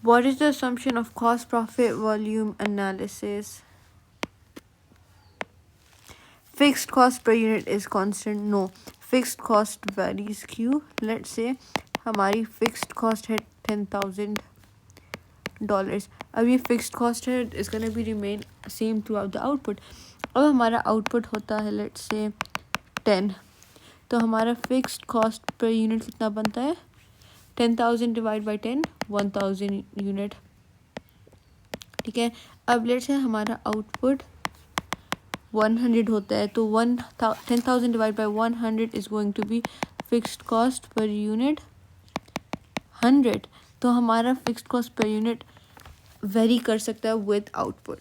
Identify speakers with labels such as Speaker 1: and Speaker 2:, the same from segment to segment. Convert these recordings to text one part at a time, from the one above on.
Speaker 1: What is the assumption of cost profit volume analysis? Fixed cost per unit is constant. No, fixed cost varies. Q. Let's say हमारी fixed cost है $10,000. अब ये fixed cost है, is gonna be remain same throughout the output. अब हमारा output होता है let's say 10, तो हमारा fixed cost per unit कितना बनता है? 10,000 divided by 10, 1,000 unit. ठीक है. अब let's say हमारा output 100 होता है, तो 10,000 divided by 100 is going to be fixed cost per unit 100. तो हमारा fixed cost per unit vary कर सकता है with output.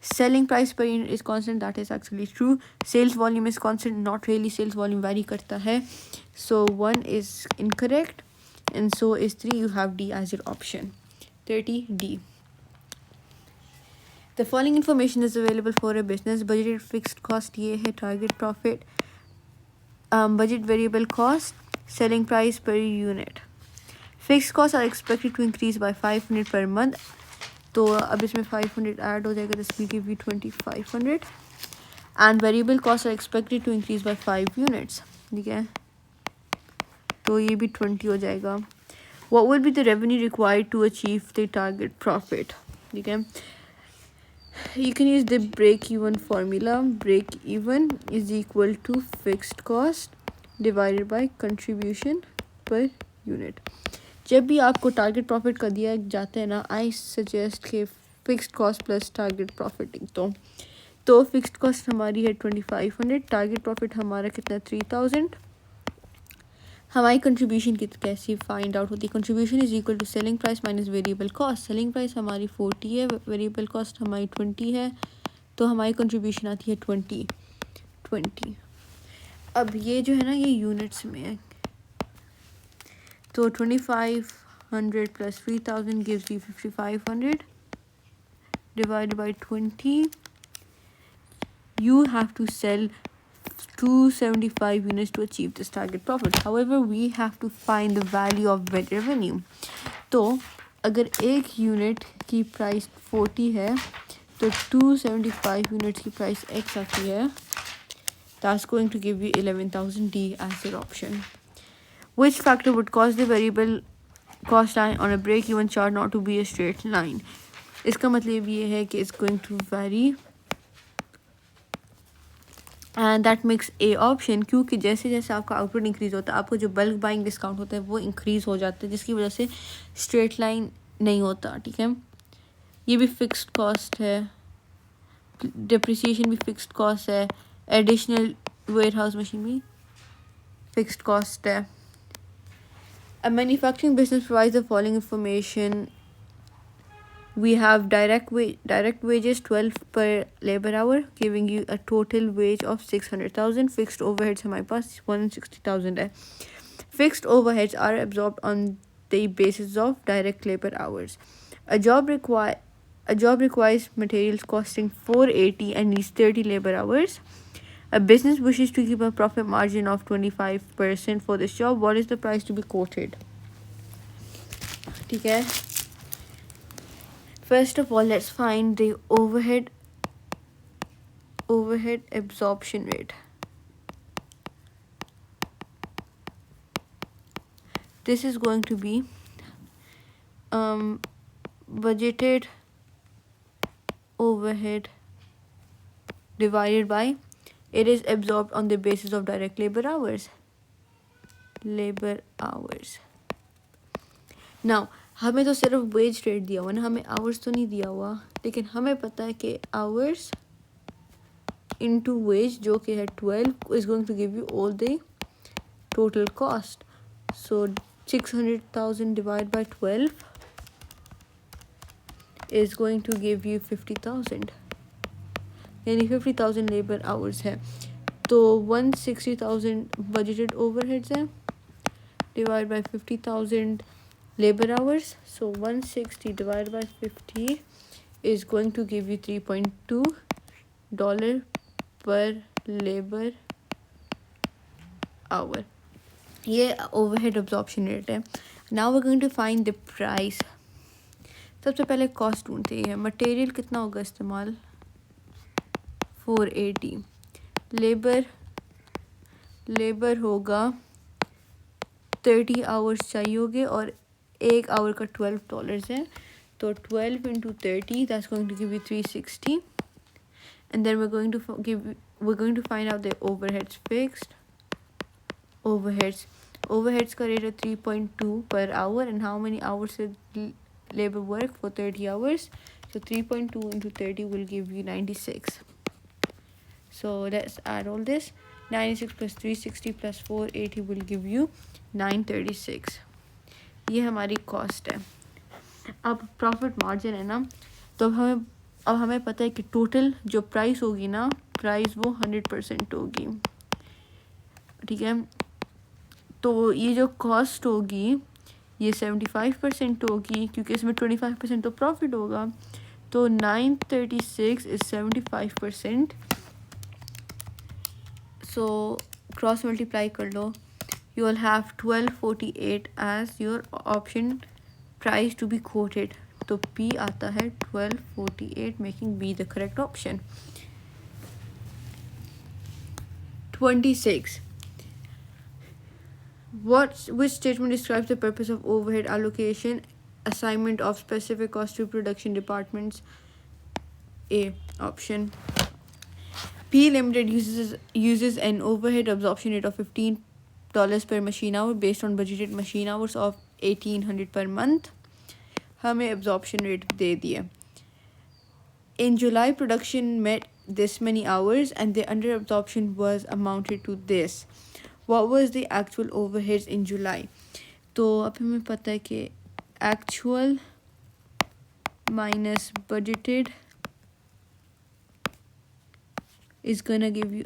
Speaker 1: Selling price per unit is constant. That is actually true. Sales volume is constant. Not really. Sales volume vary करता है. So 1 is incorrect, and so is 3. You have D as your option. 30D. The following information is available for a business. Budgeted fixed cost ये है, target profit, budget variable cost, selling price per unit. Fixed costs are expected to increase by 500 per month. तो अब इसमें 500 add हो जाएगा. This will give you 2,500. And variable costs are expected to increase by 5 units. ठीक है, तो ये भी 20 हो जाएगा. What would be the revenue required to achieve the target profit? ठीक है, you can use the break-even formula. Break-even is equal to fixed cost divided by contribution per unit. जब भी आपको टारगेट प्रॉफिट का दिया जाता है ना, आई सजेस्ट के fixed cost plus target profiting. तो फिक्स्ड कॉस्ट हमारी है 2,500, टारगेट प्रॉफिट हमारा कितना 3,000. हमारी कंट्रीब्यूशन की कैसी फाइंड आउट होती है? Contribution is equal to selling price minus variable cost. Selling price हमारी 40 है, वेरिएबल कॉस्ट हमारी 20 है, तो हमारी कंट्रीब्यूशन आती है 20. अब ये जो है ना, ये यूनिट्स में है, तो 2,500 plus 3,000 gives you 5,500 divided by 20. You have to sell 275 units to achieve this target profit. However, we have to find the value of net revenue. तो अगर एक यूनिट की प्राइस 40 है, तो 275 यूनिट्स की प्राइस x आती है. That's going to give you 11,000. D as your option. Which factor would cause the variable cost line on a break-even chart not to be a straight line? इसका मतलब ये है कि it's going to vary, and that makes A option, क्योंकि जैसे जैसे आपका output increase होता है, आपको जो बल्क बाइंग डिस्काउंट होता है वो इंक्रीज हो जाता है, जिसकी वजह से स्ट्रेट लाइन नहीं होता. ठीक है, ये भी फिक्स्ड कॉस्ट है, डिप्रिसिएशन भी फिक्स्ड कॉस्ट है, एडिशनल वेयर हाउस मशीन भी फिक्स्ड कॉस्ट है. A manufacturing business provides the following information. We have direct wages 12 per labor hour, giving you a total wage of 600,000. Fixed overheads हमारे पास 160,000 है. Fixed overheads are absorbed on the basis of direct labor hours. A job requires materials costing 480 and needs 30 labor hours. A business wishes to keep a profit margin of 25% for this job. What is the price to be quoted? ठीक है, first of all let's find the overhead absorption rate. This is going to be budgeted overhead divided by, it is absorbed on the basis of direct labor hours. Now हमें तो सिर्फ wage rate दिया हुआ ना, हमें hours तो नहीं दिया हुआ, लेकिन हमें पता है कि आवर्स इनटू वेज जो कि है 12 is going to give you all the total cost. So 600,000 divide by 12 is going to give you 50,000, यानी 50,000 लेबर आवर्स है. तो 160,000 बजटेड ओवरहेड्स है divide by 50,000 labor hours. So 160 divided by 50 is going to give you $3.2 per labor hour. ये overhead absorption rate है. Now we're going to find the price. सबसे पहले cost ढूंढते हैं। मटेरियल कितना होगा इस्तेमाल 480, लेबर होगा 30 आवर्स चाहिए होंगे और 1 आवर का $12 है, तो 12 into 30 that's going to give you 360, and then we're going to find out the overheads. Fixed overheads का rate है 3.2 per hour, and how many hours did labor work for 30 hours, so 3.2 into 30 will give you 96. So let's add all this. 96 plus 360 plus 480 will give you 936. ये हमारी cost है। अब profit margin है ना, तो अब हमें पता है कि टोटल जो प्राइस होगी ना, प्राइस वो 100% होगी, ठीक है। तो ये जो कॉस्ट होगी ये 75% होगी, क्योंकि इसमें 25% तो प्रॉफिट होगा। तो 936 is 75%, सो क्रॉस मल्टीप्लाई कर लो, you will have 1248 as your option price to be quoted. तो P आता है 1248, making B the correct option. 26. Which statement describes the purpose of overhead allocation, assignment of specific cost to production departments? A option. P Limited uses an overhead absorption rate of $15 per machine hour based on budgeted machine hours of 1800 per month. हमें absorption rate दे दिया. In July, production met this many hours and the under absorption was amounted to this. What was the actual overheads in July? तो अब हमें पता है कि actual minus budgeted is gonna give you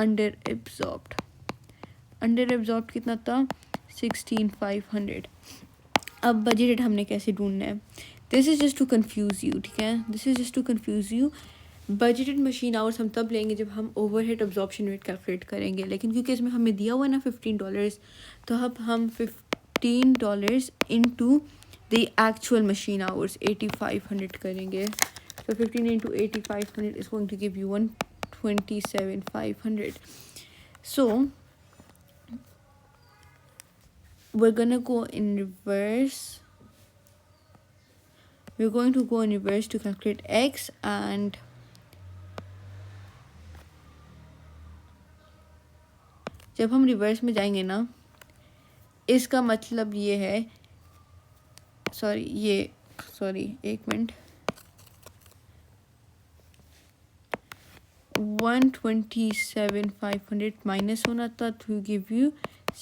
Speaker 1: under absorbed. Under absorbed कितना था 16,500. अब budgeted हमने कैसे ढूंढना है? This is just to confuse you, ठीक है? This is just to confuse you. Budgeted machine hours हम तब लेंगे जब हम overhead absorption rate calculate करेंगे, लेकिन क्योंकि इसमें हमें दिया हुआ है ना $15, तो अब हम $15 into the actual machine hours 8,500 करेंगे. So 15 into 8,500 is going to give you 127,500. So we're gonna go in reverse. We're going to go in reverse to calculate X, and जब हम रिवर्स में जाएंगे ना, इसका मतलब ये है, एक मिनट, 127,500 माइनस होना था to give you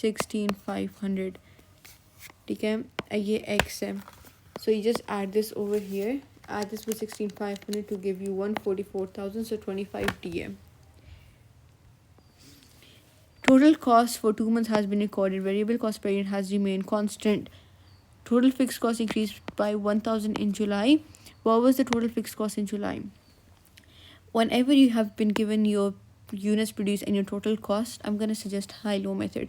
Speaker 1: 16,500, ठीक है, ये X है. So you just add this over here, add this with 16,500 to give you 144,000, so 25 DM. Total cost for 2 months has been recorded. Variable cost per unit has remained constant. Total fixed cost increased by 1,000 in July. What was the total fixed cost in July? Whenever you have been given your units produced and your total cost, I'm going to suggest high-low method.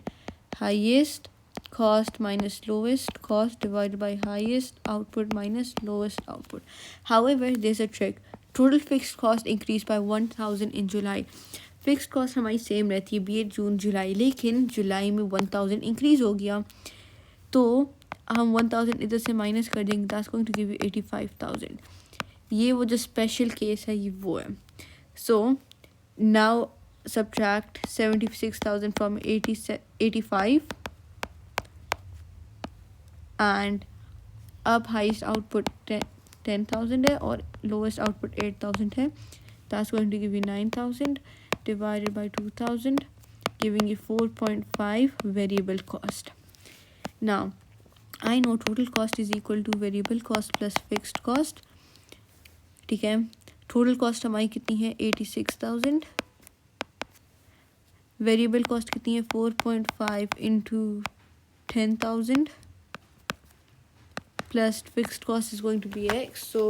Speaker 1: Highest cost minus lowest cost divided by highest output minus lowest output. However, there's a trick. Total fixed cost increased by 1,000 in July. Fixed cost हमारी same रहती है B Ed जून जुलाई, लेकिन जुलाई में 1,000 increase हो गया, तो हम 1,000 इधर से माइनस कर देंगे, that's going to give you 85,000. ये वो जो स्पेशल केस है ये वो है. So now subtract 76,000 from 85 and अब हाइस्ट आउटपुट 10,000 है और लोवेस्ट आउटपुट 8,000 है. That's going to give you 9,000 divided by 2,000, giving you 4.5 variable cost. Now I know total cost is equal to variable cost plus fixed cost, ठीक है. total cost हमारी कितनी है 86,000, variable cost कितनी है 4.5 into 10,000 plus fixed cost is going to be X, so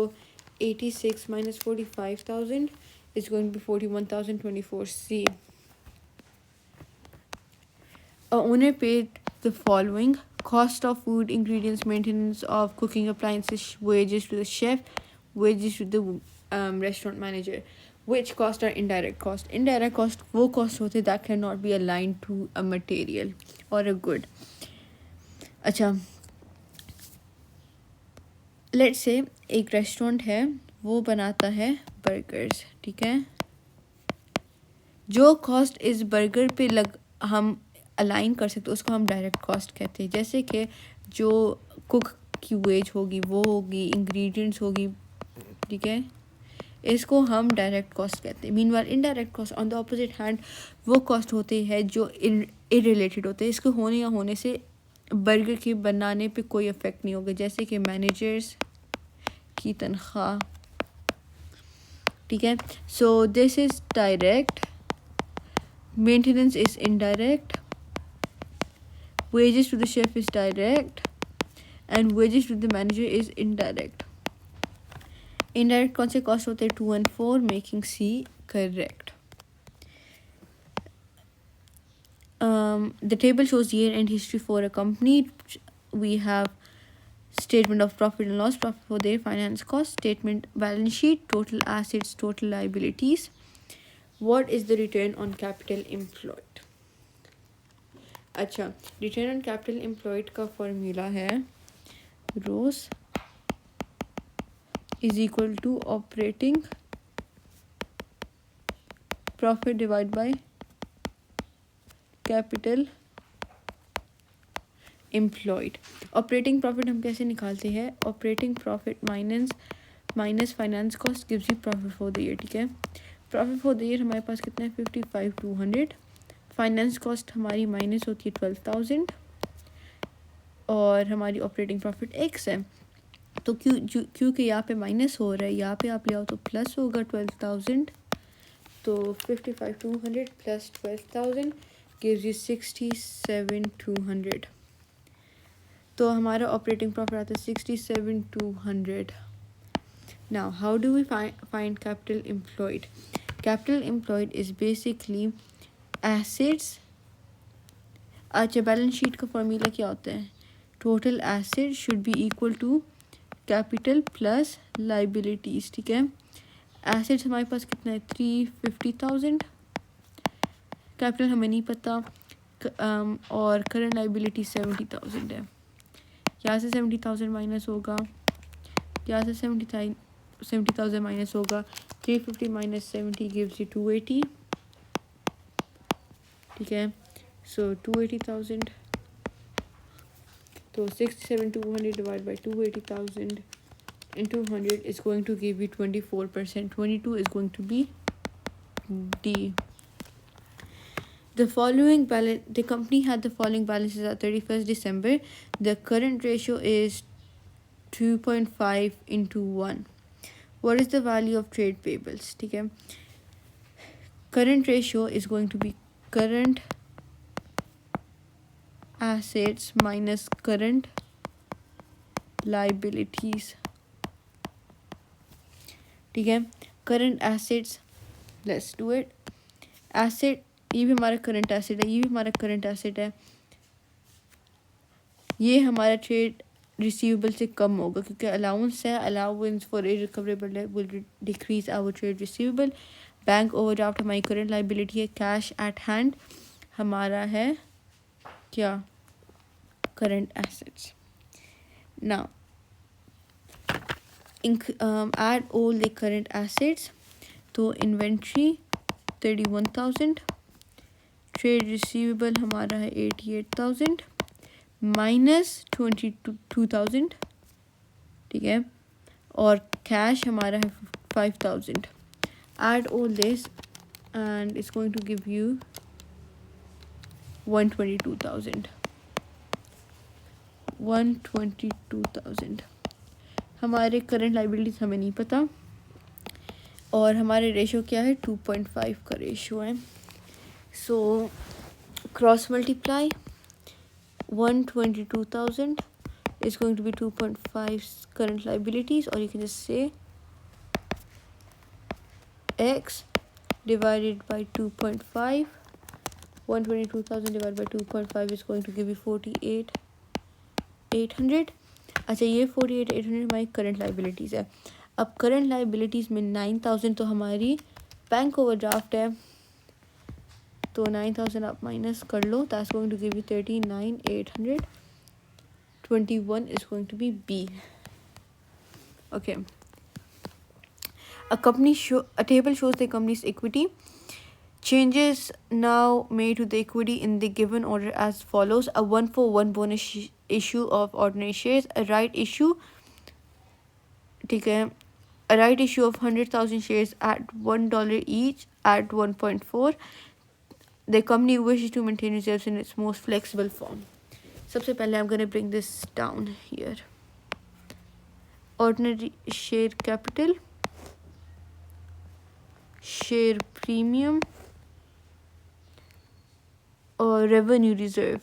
Speaker 1: 86 minus 45,000 is going to be 41,024. C. A owner paid the following: cost of food, ingredients, maintenance of cooking appliances, wages to the chef, wages to the restaurant manager. Which cost are indirect cost? Indirect cost वो cost होते that cannot be aligned to a material or a good. अच्छा, let's say एक restaurant है, वो बनाता है burgers, ठीक है। जो कॉस्ट इस बर्गर पे हम अलाइन कर सकते उसको हम डायरेक्ट कॉस्ट कहते हैं। जैसे कि जो कुक की वेज होगी वो होगी, इंग्रेडिएंट्स होगी, ठीक है, इसको हम डायरेक्ट कॉस्ट कहते हैं। Meanwhile indirect cost on the opposite hand वो कॉस्ट होते हैं जो इरिलेटेड होते हैं, इसके होने या होने से बर्गर के बनाने पे कोई इफेक्ट नहीं होगा। जैसे कि मैनेजर्स की तनख्वाह, ठीक है। So this is direct, maintenance is indirect, wages to the chef is direct, and wages to the manager is indirect. Indirect कौन से cost होते हैं? 2 and 4, making C correct. The table shows year and history for a company. We have statement of profit and loss, profit for their finance cost, statement, balance sheet, total assets, total liabilities. What is the return on capital employed? अच्छा, return on capital employed का formula है ROCE is equal to operating profit divide by capital employed. Operating profit हम कैसे निकालते हैं? Operating profit minus finance cost gives you profit for the year, ठीक है। Profit for the year हमारे पास कितना है? 55,200। फाइनेंस कॉस्ट हमारी माइनस होती है 12,000 और हमारी ऑपरेटिंग प्रॉफिट x है। तो क्योंकि यहाँ पे माइनस हो रहा है, यहाँ पे आप ले आओ तो प्लस होगा 12,000। तो 55,200 प्लस 12,000 गिव्स यू 67,200। तो हमारा ऑपरेटिंग प्रॉफिट आता है 67,200। Now how do we find capital employed? Capital employed is basically assets. अच्छा, बैलेंस शीट का फॉर्मूला क्या होता है? Total asset should be equal to capital plus liabilities, ठीक है। एसेट्स हमारे पास कितना है? 350,000। कैपिटल हमें नहीं पता और करंट लाइबिलिटी 70,000 है। यहाँ से 70,000 माइनस होगा, यहाँ से 70,000 माइनस होगा। 350 माइनस 70 गिव्स यू 280, ठीक है। सो 280,000, तो 67,200 divide by 280,000 into 100 is going to give you 24%. 22 is going to be D. The company had the following balances at 31st December. The current ratio is 2.5 into 1. What is the value of trade payables? ठीक है, current ratio is going to be current assets minus current liabilities, ठीक है। current assets, let's do it. asset, ये भी हमारा current asset है, ये भी हमारा current asset है। ये हमारा ट्रेड रिसीवेबल से कम होगा क्योंकि अलाउंस है। Allowance for irrecoverable will decrease our trade receivable. Bank overdraft हमारी करंट लाइबिलिटी है। कैश एट हैंड हमारा है क्या? Current assets. Now add all the current assets. तो इन्वेंट्री 31,000, ट्रेड रिसीवेबल हमारा है 88,000 माइनस 22,000, ठीक है, और कैश हमारा है 5,000। Add all this and it's going to give you 122,000. 122,000। हमारे करंट लाइबिलिटीज हमें नहीं पता और हमारे रेशो क्या है? 2.5 का रेशो है। So cross multiply 122,000 is going to be 2.5 current liabilities, or you can just say x divided by 2.5 122,000 divided by 2.5 is going to give you 48,800. अच्छा, ये 48,800 हमारी करंट लाइबिलिटीज़ है. अब करंट लाइबिलिटीज़ में 9,000 तो हमारी बैंक ओवरड्राफ्ट है, तो 9,000 आप माइनस कर लो. That's going to give you 39,800. 21 is going to be B. Okay. A table shows the company's equity. Changes now made to the equity in the given order as follows: a 1-for-1 bonus issue of ordinary shares, a right issue, a right issue of 100,000 shares at $1 each at 1.4. The company wishes to maintain reserves in its most flexible form. सबसे पहले I'm going to bring this down here. Ordinary share capital, share premium, और revenue reserve.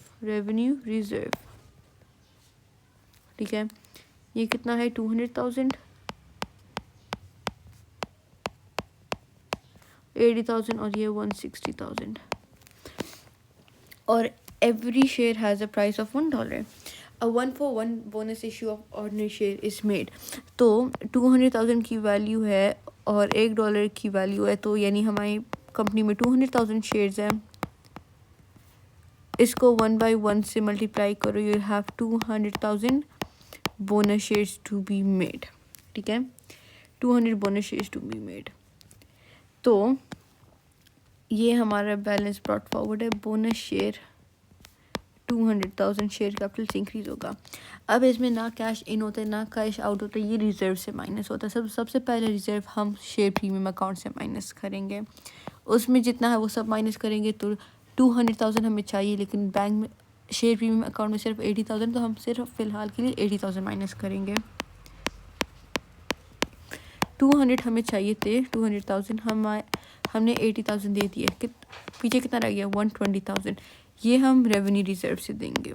Speaker 1: ठीक है, ये कितना है? 200,000, 80,000 और ये 160,000. और every share has a price of $1. A 1-for-1 bonus issue of ordinary share is made. तो 200,000 की वैल्यू है और $1 की वैल्यू है, तो यानी हमारी कंपनी में 200,000 शेयर्स हैं. इसको 1/1 से मल्टीप्लाई करो, you have 200,000 bonus shares to be made. ठीक है, 200 bonus shares to be made. तो ये हमारा बैलेंस ब्रॉट फॉरवर्ड है. बोनस शेयर 200,000 शेयर कैपिटल से इंक्रीज होगा. अब इसमें ना कैश इन होता है ना कैश आउट होता है, ये रिजर्व से माइनस होता है. सबसे पहले रिजर्व हम शेयर प्रीमियम अकाउंट से माइनस करेंगे. उसमें जितना है वो सब माइनस करेंगे, तो 200,000 हमें चाहिए, लेकिन बैंक में शेयर प्रीमियम अकाउंट में सिर्फ 80,000, तो हम सिर्फ फ़िलहाल के लिए 80,000 माइनस करेंगे. 200 हमें चाहिए थे, 200,000 हमने 80,000 दे दिए. पीछे कितना रह गया? 120,000. ये हम रेवेन्यू रिजर्व से देंगे.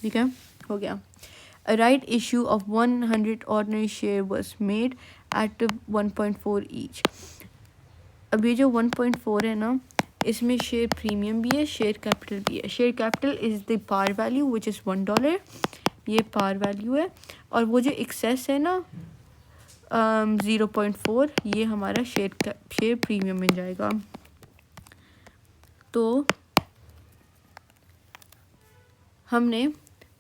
Speaker 1: ठीक है, हो गया. A right issue of 100 ordinary share was made at 1.4 each. अब ये जो 1.4 है ना, इसमें शेयर प्रीमियम भी है, शेयर कैपिटल भी है. Share capital is the par value which is $1. ये पार वैल्यू है. और वो जो एक्सेस है ना 0.4, ये हमारा शेयर प्रीमियम मिल जाएगा. तो हमने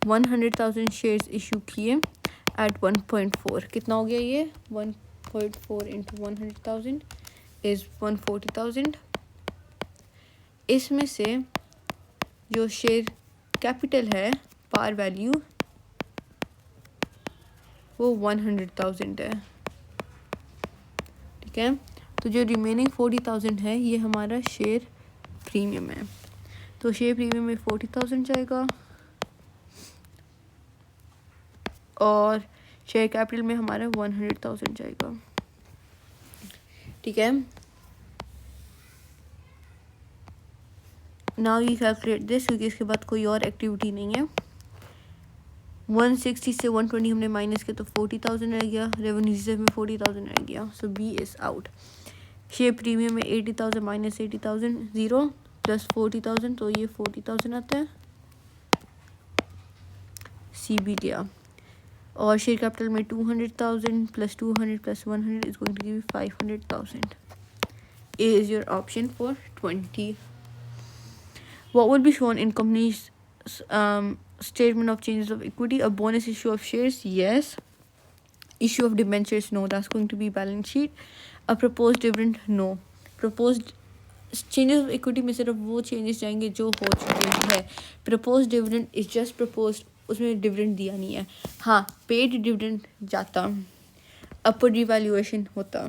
Speaker 1: 100,000 शेयर्स इशू किए एट 1.4. कितना हो गया ये? 1.4 इंटू 100,000 इज़ 140,000. इसमें से जो शेयर कैपिटल है पार वैल्यू वो 100,000 है. ठीक है, तो जो रिमेनिंग 40,000 है ये हमारा शेयर प्रीमियम है. तो शेयर प्रीमियम में 40,000 जाएगा और शेयर कैपिटल में हमारा 100,000 जाएगा. ठीक है, नाउ यू कैलकुलेट दिस, क्योंकि इसके बाद कोई और एक्टिविटी नहीं है. 160 से 120 हमने माइनस किया तो 40,000 रह गया. रेवेन्यू रिजर्व में 40,000 रह गया. So B is out. Share premium में 80,000 माइनस 80,000 0 प्लस 40,000, तो ये 40,000 आता है. सी बी गया. और शेयर कैपिटल में 200,000 plus 200 plus 100 is going to give 500,000. A is your option for 20. What will be shown in company's statement of changes of equity? A bonus issue of shares, yes. Issue of debentures, no. That's going to be balance sheet. A proposed dividend, no. Proposed changes of equity में सिर्फ वो changes जाएंगे जो हो चुके हैं. Proposed dividend is just proposed, उसमें dividend दिया नहीं है. हाँ, पेड डिविडेंड जाता, अपर रिवैल्यूएशन होता.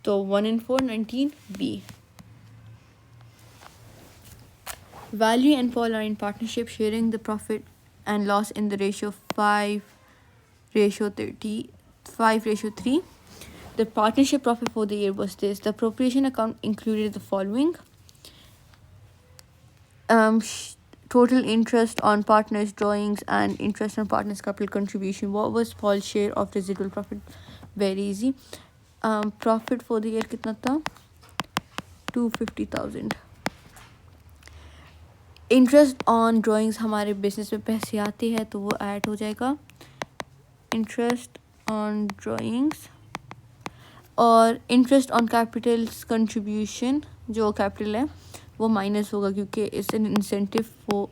Speaker 1: तो 1 in 4, 19 B. Value and Paul are in partnership, sharing the profit and loss in the ratio 5:3. The partnership profit for the year was this. The appropriation account included the following: total interest on partners' drawings and interest on partners' capital contribution. What was Paul's share of residual profit? Very easy. Profit for the year कितना था? 250,000. Interest on drawings हमारे business में पैसे आते हैं तो वो add हो जाएगा इंटरेस्ट ऑन ड्राइंग्स. और इंटरेस्ट ऑन कैपिटल कंट्रीब्यूशन जो कैपिटल है वो माइनस होगा क्योंकि it's an incentive for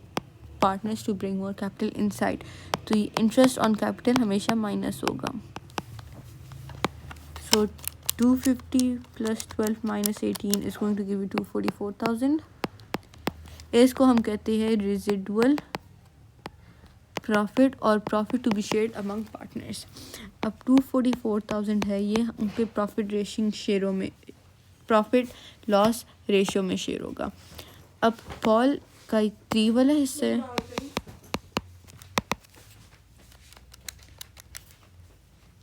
Speaker 1: partners to bring more capital inside. तो ये इंटरेस्ट ऑन कैपिटल हमेशा माइनस होगा. So 250 plus 12 minus 18 is going to give you 244,000. इसको हम कहते हैं रेजिडुअल प्रॉफिट और profit to be shared among partners. अब 244,000 है ये उनके प्रॉफिट रेशिंग शेयरों में प्रॉफिट लॉस रेशियो में शेयर होगा. अब पॉल का 3 वाला हिस्सा है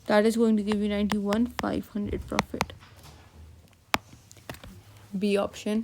Speaker 1: that is going to give you 91,500 profit. B option.